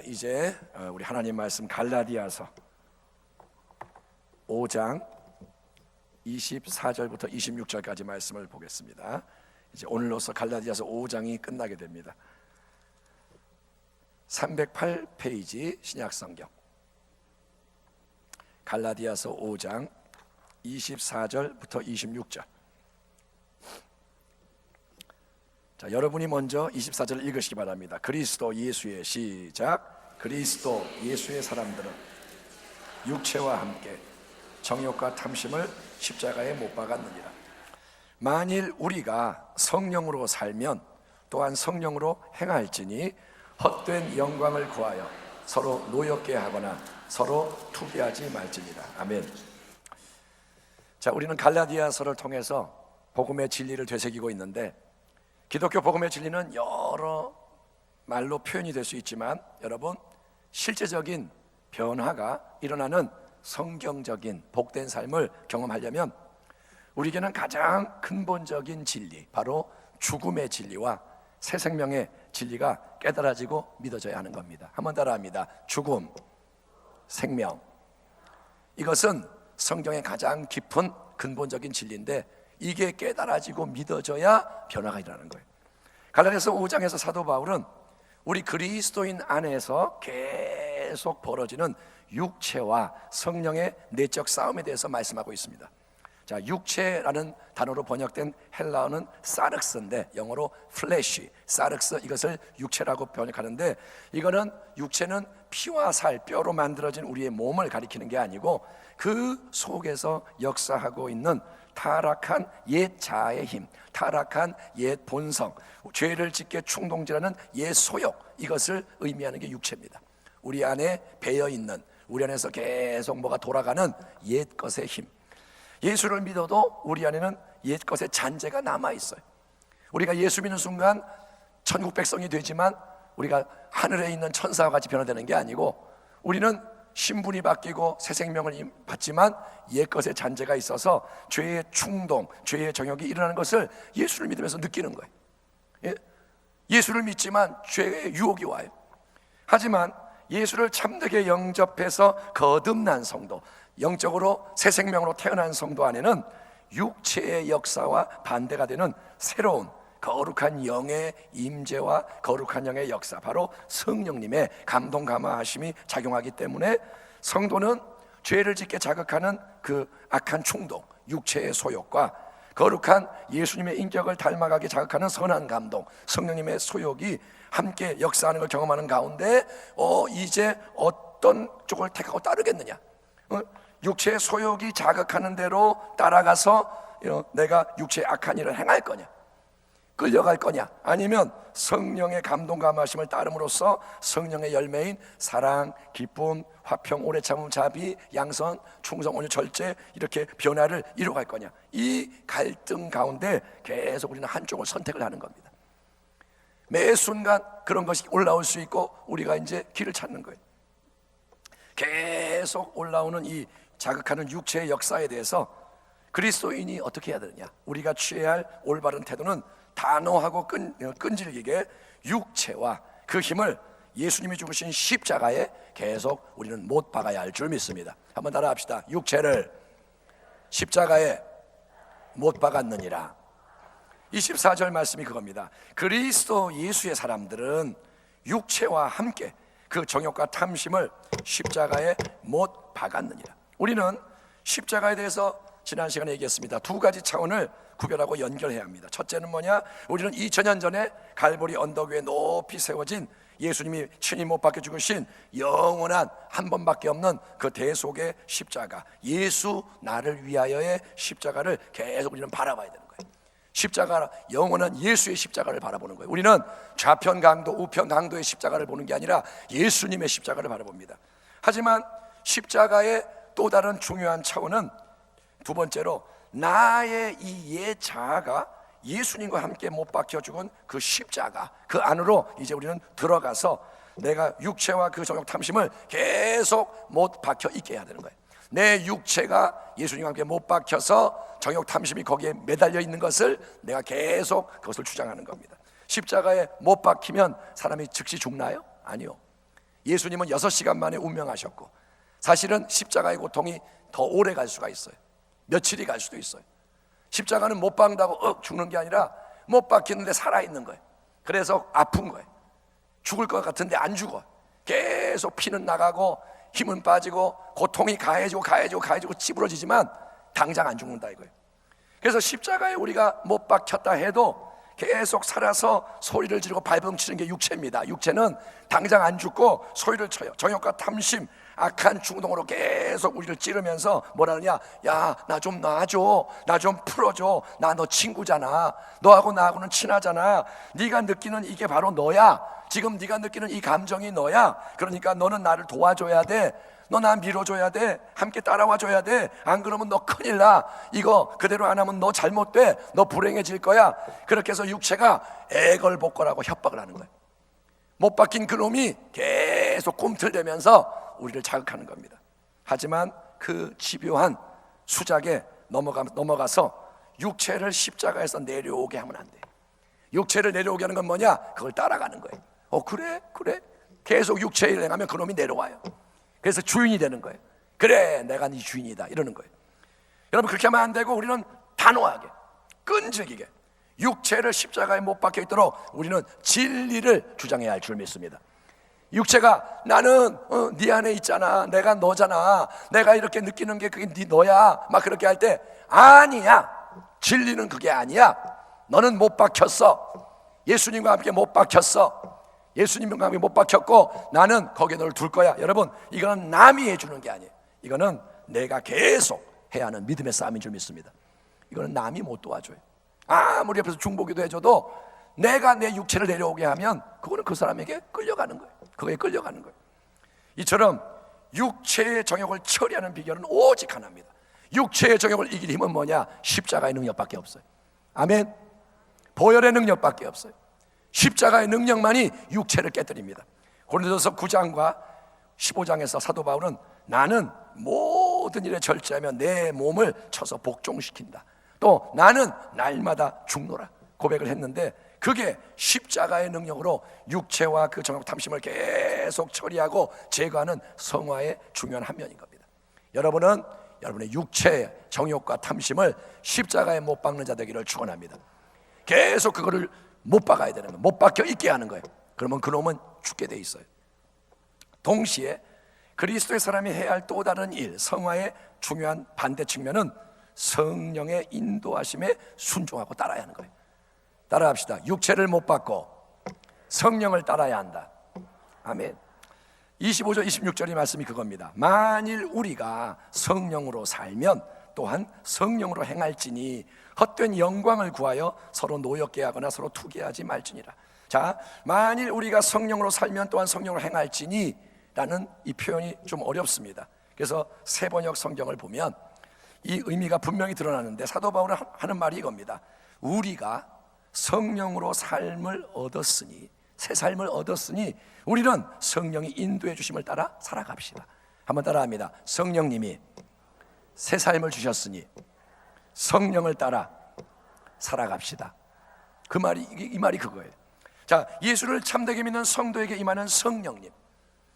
이제 우리 하나님 말씀 갈라디아서 5장 24절부터 26절까지 말씀을 보겠습니다. 이제 오늘로서 갈라디아서 5장이 끝나게 됩니다. 308페이지 신약성경 갈라디아서 5장 24절부터 26절. 자, 여러분이 먼저 24절을 읽으시기 바랍니다. 그리스도 예수의 시작. 그리스도 예수의 사람들은 육체와 함께 정욕과 탐심을 십자가에 못 박았느니라. 만일 우리가 성령으로 살면 또한 성령으로 행할지니 헛된 영광을 구하여 서로 노엽게 하거나 서로 투비하지 말지니라. 아멘. 자, 우리는 갈라디아서를 통해서 복음의 진리를 되새기고 있는데, 기독교 복음의 진리는 여러 말로 표현이 될 수 있지만 여러분, 실제적인 변화가 일어나는 성경적인 복된 삶을 경험하려면 우리에게는 가장 근본적인 진리, 바로 죽음의 진리와 새 생명의 진리가 깨달아지고 믿어져야 하는 겁니다. 한번 따라합니다. 죽음, 생명. 이것은 성경의 가장 깊은 근본적인 진리인데, 이게 깨달아지고 믿어져야 변화가 일어나는 거예요. 갈라디아서 5장에서 사도 바울은 우리 그리스도인 안에서 계속 벌어지는 육체와 성령의 내적 싸움에 대해서 말씀하고 있습니다. 자, 육체라는 단어로 번역된 헬라어는 사륵스인데, 영어로 플래시, 사륵스, 이것을 육체라고 번역하는데, 이거는 육체는 피와 살, 뼈로 만들어진 우리의 몸을 가리키는 게 아니고 그 속에서 역사하고 있는 타락한 옛 자아의 힘, 타락한 옛 본성, 죄를 짓게 충동질하는 옛 소욕, 이것을 의미하는 게 육체입니다. 우리 안에 배어있는, 우리 안에서 계속 뭐가 돌아가는 옛 것의 힘. 예수를 믿어도 우리 안에는 옛 것의 잔재가 남아있어요. 우리가 예수 믿는 순간 천국 백성이 되지만 우리가 하늘에 있는 천사와 같이 변화되는 게 아니고, 우리는 신분이 바뀌고 새 생명을 받지만 옛 것의 잔재가 있어서 죄의 충동, 죄의 정욕이 일어나는 것을 예수를 믿으면서 느끼는 거예요. 예? 예수를 믿지만 죄의 유혹이 와요. 하지만 예수를 참되게 영접해서 거듭난 성도, 영적으로 새 생명으로 태어난 성도 안에는 육체의 역사와 반대가 되는 새로운 거룩한 영의 임재와 거룩한 영의 역사, 바로 성령님의 감동 감화하심이 작용하기 때문에 성도는 죄를 짓게 자극하는 그 악한 충동, 육체의 소욕과 거룩한 예수님의 인격을 닮아가게 자극하는 선한 감동, 성령님의 소욕이 함께 역사하는 걸 경험하는 가운데 이제 어떤 쪽을 택하고 따르겠느냐, 육체의 소욕이 자극하는 대로 따라가서 내가 육체의 악한 일을 행할 거냐, 끌려갈 거냐, 아니면 성령의 감동 감화심을 따름으로써 성령의 열매인 사랑, 기쁨, 화평, 오래 참음, 자비, 양선, 충성, 온유, 절제, 이렇게 변화를 이루어갈 거냐, 이 갈등 가운데 계속 우리는 한쪽을 선택을 하는 겁니다. 매 순간 그런 것이 올라올 수 있고 우리가 이제 길을 찾는 거예요. 계속 올라오는 이 자극하는 육체의 역사에 대해서 그리스도인이 어떻게 해야 되느냐, 우리가 취해야 할 올바른 태도는 단호하고 끈질기게 육체와 그 힘을 예수님이 죽으신 십자가에 계속 우리는 못 박아야 할 줄 믿습니다. 한번 따라 합시다. 육체를 십자가에 못 박았느니라. 24절 말씀이 그겁니다. 그리스도 예수의 사람들은 육체와 함께 그 정욕과 탐심을 십자가에 못 박았느니라. 우리는 십자가에 대해서 지난 시간에 얘기했습니다. 두 가지 차원을 구별하고 연결해야 합니다. 첫째는 뭐냐? 우리는 2000년 전에 갈보리 언덕 위에 높이 세워진 예수님이 친히 못 박혀 죽으신 영원한 한 번밖에 없는 그 대속의 십자가, 예수 나를 위하여의 십자가를 계속 우리는 바라봐야 되는 거예요. 십자가, 영원한 예수의 십자가를 바라보는 거예요. 우리는 좌편 강도, 우편 강도의 십자가를 보는 게 아니라 예수님의 십자가를 바라봅니다. 하지만 십자가의 또 다른 중요한 차원은, 두 번째로, 나의 이 옛 자아가 예수님과 함께 못 박혀 죽은 그 십자가, 그 안으로 이제 우리는 들어가서 내가 육체와 그 정욕 탐심을 계속 못 박혀 있게 해야 되는 거예요. 내 육체가 예수님과 함께 못 박혀서 정욕 탐심이 거기에 매달려 있는 것을 내가 계속 그것을 주장하는 겁니다. 십자가에 못 박히면 사람이 즉시 죽나요? 아니요. 예수님은 6시간 만에 운명하셨고, 사실은 십자가의 고통이 더 오래 갈 수가 있어요. 며칠이 갈 수도 있어요. 십자가는 못 박는다고 죽는 게 아니라 못 박히는데 살아있는 거예요. 그래서 아픈 거예요. 죽을 것 같은데 안 죽어. 계속 피는 나가고 힘은 빠지고 고통이 가해지고 찌부러지지만 당장 안 죽는다 이거예요. 그래서 십자가에 우리가 못 박혔다 해도 계속 살아서 소리를 지르고 발버둥치는 게 육체입니다. 육체는 당장 안 죽고 소리를 쳐요. 정욕과 탐심, 악한 충동으로 계속 우리를 찌르면서 뭐라느냐, 야, 나 좀 놔줘, 나 좀 풀어줘, 나 너 친구잖아, 너하고 나하고는 친하잖아, 네가 느끼는 이게 바로 너야, 지금 네가 느끼는 이 감정이 너야. 그러니까 너는 나를 도와줘야 돼, 너 나 밀어줘야 돼, 함께 따라와 줘야 돼. 안 그러면 너 큰일 나, 이거 그대로 안 하면 너 잘못돼, 너 불행해질 거야. 그렇게 해서 육체가 애걸복걸하고 협박을 하는 거예요. 못 박힌 그놈이 계속 꿈틀대면서 우리를 자극하는 겁니다. 하지만 그 집요한 수작에 넘어가서 육체를 십자가에서 내려오게 하면 안 돼요. 육체를 내려오게 하는 건 뭐냐? 그걸 따라가는 거예요. 그래 계속 육체에 일행하면 그놈이 내려와요. 그래서 주인이 되는 거예요. 그래, 내가 네 주인이다 이러는 거예요. 여러분, 그렇게 하면 안 되고 우리는 단호하게, 끈질기게 육체를 십자가에 못 박혀 있도록 우리는 진리를 주장해야 할 줄 믿습니다. 육체가 나는 네 안에 있잖아, 내가 너잖아, 내가 이렇게 느끼는 게 그게 네 너야, 막 그렇게 할 때 아니야, 진리는 그게 아니야. 너는 못 박혔어. 예수님과 함께 못 박혔어. 예수님과 함께 못 박혔고 나는 거기에 너를 둘 거야. 여러분, 이거는 남이 해주는 게 아니에요. 이거는 내가 계속 해야 하는 믿음의 싸움인 줄 믿습니다. 이거는 남이 못 도와줘요. 아무리 옆에서 중보기도 해줘도 내가 내 육체를 내려오게 하면 그거는 그 사람에게 끌려가는 거예요. 그거에 끌려가는 거예요. 이처럼 육체의 정욕을 처리하는 비결은 오직 하나입니다. 육체의 정욕을 이길 힘은 뭐냐? 십자가의 능력밖에 없어요. 아멘. 보혈의 능력밖에 없어요. 십자가의 능력만이 육체를 깨뜨립니다. 고린도서 9장과 15장에서 사도 바울은 나는 모든 일에 절제하며 내 몸을 쳐서 복종시킨다, 또 나는 날마다 죽노라 고백을 했는데, 그게 십자가의 능력으로 육체와 그 정욕 탐심을 계속 처리하고 제거하는 성화의 중요한 한 면인 겁니다. 여러분은 여러분의 육체의 정욕과 탐심을 십자가에 못 박는 자 되기를 축원합니다. 계속 그거를 못 박아야 되는 거예요. 못 박혀 있게 하는 거예요. 그러면 그놈은 죽게 돼 있어요. 동시에 그리스도의 사람이 해야 할 또 다른 일, 성화의 중요한 반대 측면은 성령의 인도하심에 순종하고 따라야 하는 거예요. 따라합시다. 육체를 못 받고 성령을 따라야 한다. 아멘. 25절 26절의 말씀이 그겁니다. 만일 우리가 성령으로 살면 또한 성령으로 행할지니 헛된 영광을 구하여 서로 노엽게 하거나 서로 투기하지 말지니라. 자, 만일 우리가 성령으로 살면 또한 성령으로 행할지니 라는 이 표현이 좀 어렵습니다. 그래서 세번역 성경을 보면 이 의미가 분명히 드러나는데, 사도 바울은 하는 말이 이겁니다. 우리가 성령으로 삶을 얻었으니, 새 삶을 얻었으니 우리는 성령이 인도해 주심을 따라 살아갑시다. 한번 따라합니다. 성령님이 새 삶을 주셨으니 성령을 따라 살아갑시다. 그 말이, 이 말이 그거예요. 자, 예수를 참되게 믿는 성도에게 임하는 성령님,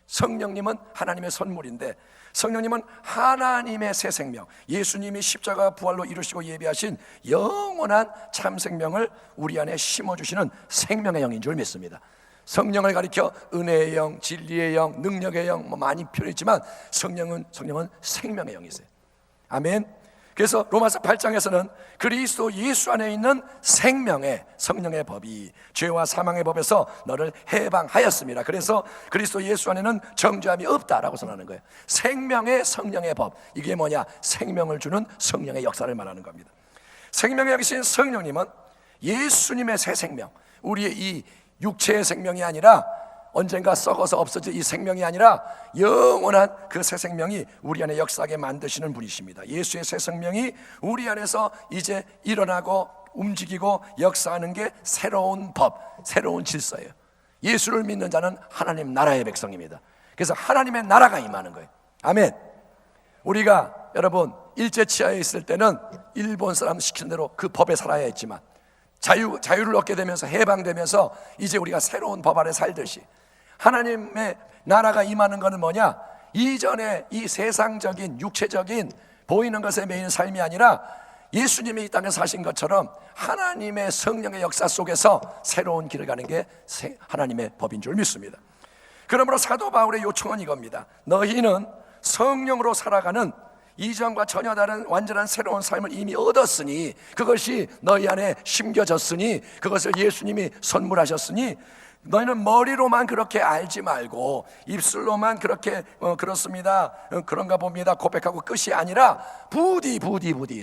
성령님은 하나님의 선물인데, 성령님은 하나님의 새 생명, 예수님이 십자가 부활로 이루시고 예비하신 영원한 참 생명을 우리 안에 심어주시는 생명의 영인 줄 믿습니다. 성령을 가리켜 은혜의 영, 진리의 영, 능력의 영, 많이 표현했지만 성령은 생명의 영이세요. 아멘. 그래서 로마서 8장에서는 그리스도 예수 안에 있는 생명의 성령의 법이 죄와 사망의 법에서 너를 해방하였습니다. 그래서 그리스도 예수 안에는 정죄함이 없다라고 선언하는 거예요. 생명의 성령의 법, 이게 뭐냐? 생명을 주는 성령의 역사를 말하는 겁니다. 생명의 역이신 성령님은 예수님의 새 생명, 우리의 이 육체의 생명이 아니라 언젠가 썩어서 없어질 이 생명이 아니라 영원한 그 새 생명이 우리 안에 역사하게 만드시는 분이십니다. 예수의 새 생명이 우리 안에서 이제 일어나고 움직이고 역사하는 게 새로운 법, 새로운 질서예요. 예수를 믿는 자는 하나님 나라의 백성입니다. 그래서 하나님의 나라가 임하는 거예요. 아멘. 우리가 여러분 일제치하에 있을 때는 일본 사람 시키는 대로 그 법에 살아야 했지만 자유를 얻게 되면서 해방되면서 이제 우리가 새로운 법 아래 살듯이 하나님의 나라가 임하는 것은 뭐냐? 이전에 이 세상적인 육체적인 보이는 것에 매이는 삶이 아니라 예수님이 이 땅에 사신 것처럼 하나님의 성령의 역사 속에서 새로운 길을 가는 게 하나님의 법인 줄 믿습니다. 그러므로 사도 바울의 요청은 이겁니다. 너희는 성령으로 살아가는 이전과 전혀 다른 완전한 새로운 삶을 이미 얻었으니, 그것이 너희 안에 심겨졌으니, 그것을 예수님이 선물하셨으니, 너희는 머리로만 그렇게 알지 말고 입술로만 그렇게 그렇습니다, 그런가 봅니다 고백하고 끝이 아니라 부디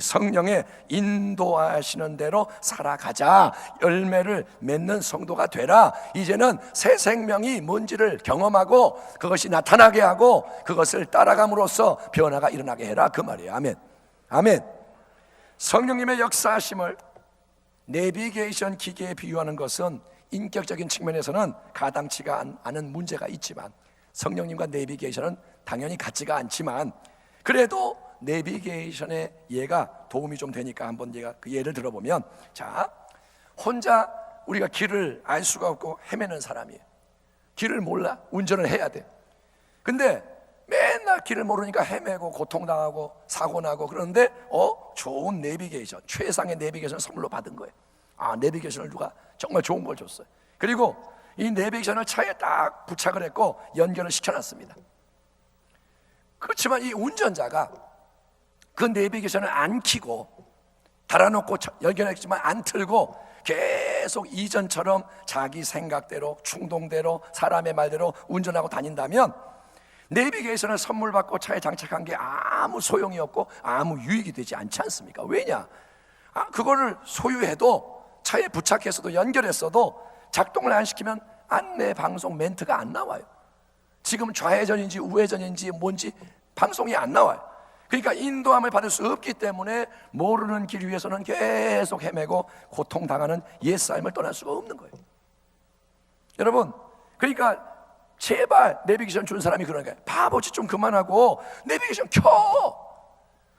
성령의 인도하시는 대로 살아가자. 열매를 맺는 성도가 되라. 이제는 새 생명이 뭔지를 경험하고 그것이 나타나게 하고 그것을 따라감으로써 변화가 일어나게 해라, 그 말이에요. 아멘. 아멘. 성령님의 역사하심을 내비게이션 기계에 비유하는 것은 인격적인 측면에서는 가당치가 않은 문제가 있지만, 성령님과 내비게이션은 당연히 같지가 않지만, 그래도 내비게이션의 예가 도움이 좀 되니까 한번 제가 그 예를 들어보면, 자, 혼자 우리가 길을 알 수가 없고 헤매는 사람이에요. 길을 몰라. 운전을 해야 돼. 근데 맨날 길을 모르니까 헤매고 고통당하고 사고나고. 그런데 좋은 내비게이션, 최상의 내비게이션을 선물로 받은 거예요. 내비게이션을 누가 정말 좋은 걸 줬어요. 그리고 이 내비게이션을 차에 딱 부착을 했고 연결을 시켜놨습니다. 그렇지만 이 운전자가 그 내비게이션을 안 켜고 달아놓고 연결했지만 안 틀고 계속 이전처럼 자기 생각대로 충동대로 사람의 말대로 운전하고 다닌다면 내비게이션을 선물 받고 차에 장착한 게 아무 소용이 없고 아무 유익이 되지 않지 않습니까? 왜냐? 그거를 소유해도 차에 부착해서도 연결했어도 작동을 안 시키면 안내 방송 멘트가 안 나와요. 지금 좌회전인지 우회전인지 뭔지 방송이 안 나와요. 그러니까 인도함을 받을 수 없기 때문에 모르는 길 위에서는 계속 헤매고 고통당하는 옛삶을 떠날 수가 없는 거예요. 여러분, 그러니까 제발 내비게이션 준 사람이 그러는 거예요. 바보짓 좀 그만하고 내비게이션 켜.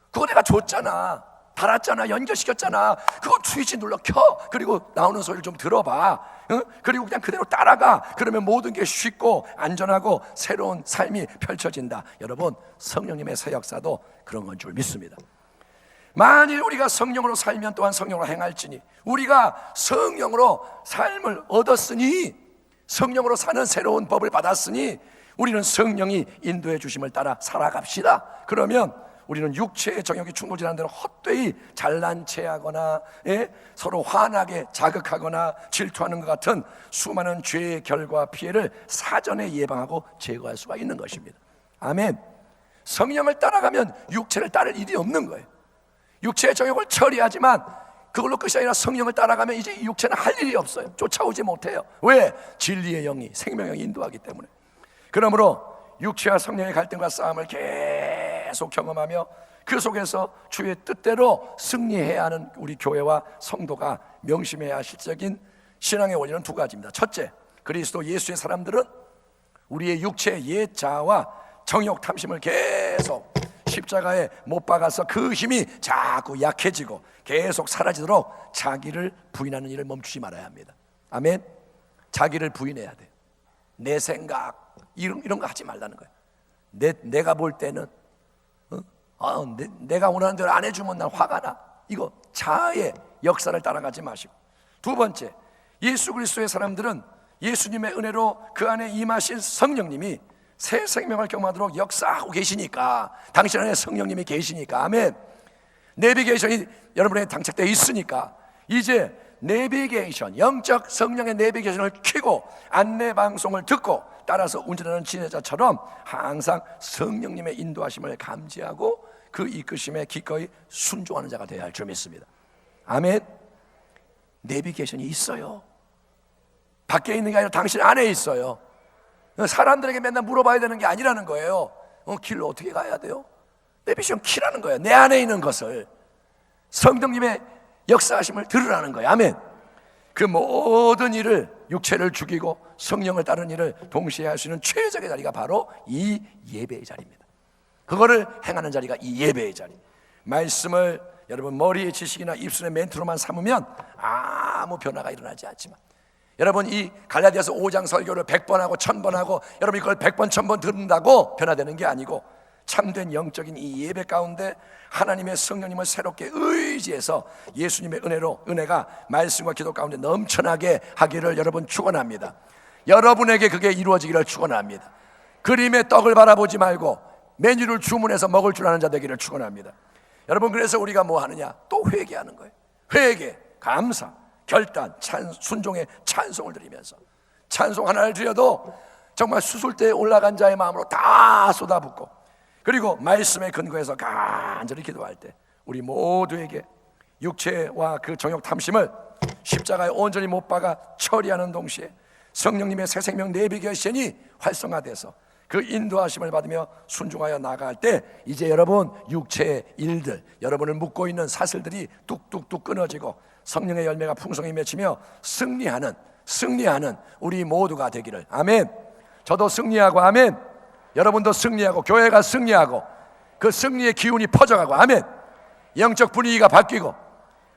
그거 내가 줬잖아, 달았잖아, 연결시켰잖아. 그거 스위치 눌러 켜. 그리고 나오는 소리를 좀 들어봐. 그리고 그냥 그대로 따라가. 그러면 모든 게 쉽고 안전하고 새로운 삶이 펼쳐진다. 여러분, 성령님의 새 역사도 그런 건 줄 믿습니다. 만일 우리가 성령으로 살면 또한 성령으로 행할지니, 우리가 성령으로 삶을 얻었으니, 성령으로 사는 새로운 법을 받았으니 우리는 성령이 인도해 주심을 따라 살아갑시다. 그러면 우리는 육체의 정욕이 충돌지하는 대로 헛되이 잘난 체하거나 서로 화나게 자극하거나 질투하는 것 같은 수많은 죄의 결과 피해를 사전에 예방하고 제거할 수가 있는 것입니다. 아멘. 성령을 따라가면 육체를 따를 일이 없는 거예요. 육체의 정욕을 처리하지만 그걸로 끝이 아니라 성령을 따라가면 이제 육체는 할 일이 없어요. 쫓아오지 못해요. 왜? 진리의 영이, 생명의 영이 인도하기 때문에. 그러므로 육체와 성령의 갈등과 싸움을 계속 경험하며 그 속에서 주의 뜻대로 승리해야 하는 우리 교회와 성도가 명심해야 할 실적인 신앙의 원리는 두 가지입니다. 첫째, 그리스도 예수의 사람들은 우리의 육체의 옛 자아와 정욕 탐심을 계속 십자가에 못 박아서 그 힘이 자꾸 약해지고 계속 사라지도록 자기를 부인하는 일을 멈추지 말아야 합니다. 아멘. 자기를 부인해야 돼요. 내 생각 이런 거 하지 말라는 거예요. 내가 볼 때는 내가 원하는 대로 안 해주면 난 화가 나. 이거 자아의 역사를 따라가지 마시고. 두 번째, 예수 그리스도의 사람들은 예수님의 은혜로 그 안에 임하신 성령님이 새 생명을 경험하도록 역사하고 계시니까, 당신 안에 성령님이 계시니까, 아멘. 내비게이션이 여러분에게 장착되어 있으니까 이제 내비게이션, 영적 성령의 내비게이션을 켜고 안내 방송을 듣고 따라서 운전하는 지혜자처럼 항상 성령님의 인도하심을 감지하고 그 이끄심에 기꺼이 순종하는 자가 되어야 할 줄 믿습니다. 아멘. 내비게이션이 있어요. 밖에 있는 게 아니라 당신 안에 있어요. 사람들에게 맨날 물어봐야 되는 게 아니라는 거예요. 길을 어떻게 가야 돼요? 내비게이션 키라는 거예요. 내 안에 있는 것을 성령님의 역사하심을 들으라는 거예요. 아멘. 그 모든 일을, 육체를 죽이고 성령을 따르는 일을 동시에 할 수 있는 최적의 자리가 바로 이 예배의 자리입니다. 그거를 행하는 자리가 이 예배의 자리. 말씀을 여러분 머리의 지식이나 입술의 멘트로만 삼으면 아무 변화가 일어나지 않지만 여러분 이 갈라디아서 5장 설교를 100번 하고 1000번 하고 여러분 이걸 100번 1000번 듣는다고 변화되는 게 아니고 참된 영적인 이 예배 가운데 하나님의 성령님을 새롭게 의지해서 예수님의 은혜가 말씀과 기도 가운데 넘쳐나게 하기를 여러분 축원합니다. 여러분에게 그게 이루어지기를 축원합니다. 그림의 떡을 바라보지 말고 메뉴를 주문해서 먹을 줄 아는 자 되기를 축원합니다. 여러분 그래서 우리가 뭐 하느냐? 또 회개하는 거예요. 회개, 감사, 결단, 순종의 찬송을 드리면서 찬송 하나를 드려도 정말 수술대에 올라간 자의 마음으로 다 쏟아붓고 그리고 말씀에 근거해서 간절히 기도할 때 우리 모두에게 육체와 그 정욕 탐심을 십자가에 온전히 못 박아 처리하는 동시에 성령님의 새 생명 내비게 하시니 활성화돼서 그 인도하심을 받으며 순종하여 나아갈 때 이제 여러분 육체의 일들, 여러분을 묶고 있는 사슬들이 뚝뚝뚝 끊어지고 성령의 열매가 풍성히 맺히며 승리하는 우리 모두가 되기를. 아멘. 저도 승리하고 아멘. 여러분도 승리하고 교회가 승리하고 그 승리의 기운이 퍼져가고 아멘. 영적 분위기가 바뀌고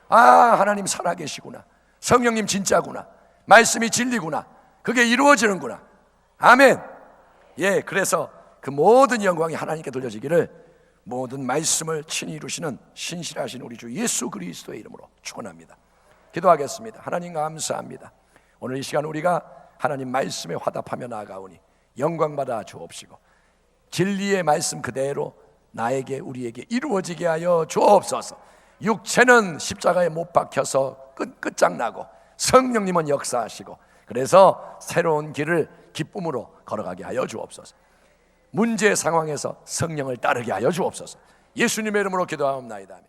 하나님 살아계시구나, 성령님 진짜구나, 말씀이 진리구나, 그게 이루어지는구나. 아멘. 예, 그래서 그 모든 영광이 하나님께 돌려지기를 모든 말씀을 친히 이루시는 신실하신 우리 주 예수 그리스도의 이름으로 축원합니다. 기도하겠습니다. 하나님 감사합니다. 오늘 이 시간 우리가 하나님 말씀에 화답하며 나아가오니 영광받아 주옵시고 진리의 말씀 그대로 나에게 우리에게 이루어지게 하여 주옵소서. 육체는 십자가에 못 박혀서 끝장나고 성령님은 역사하시고 그래서 새로운 길을 기쁨으로 걸어가게 하여 주옵소서. 문제 상황에서 성령을 따르게 하여 주옵소서. 예수님의 이름으로 기도하옵나이다.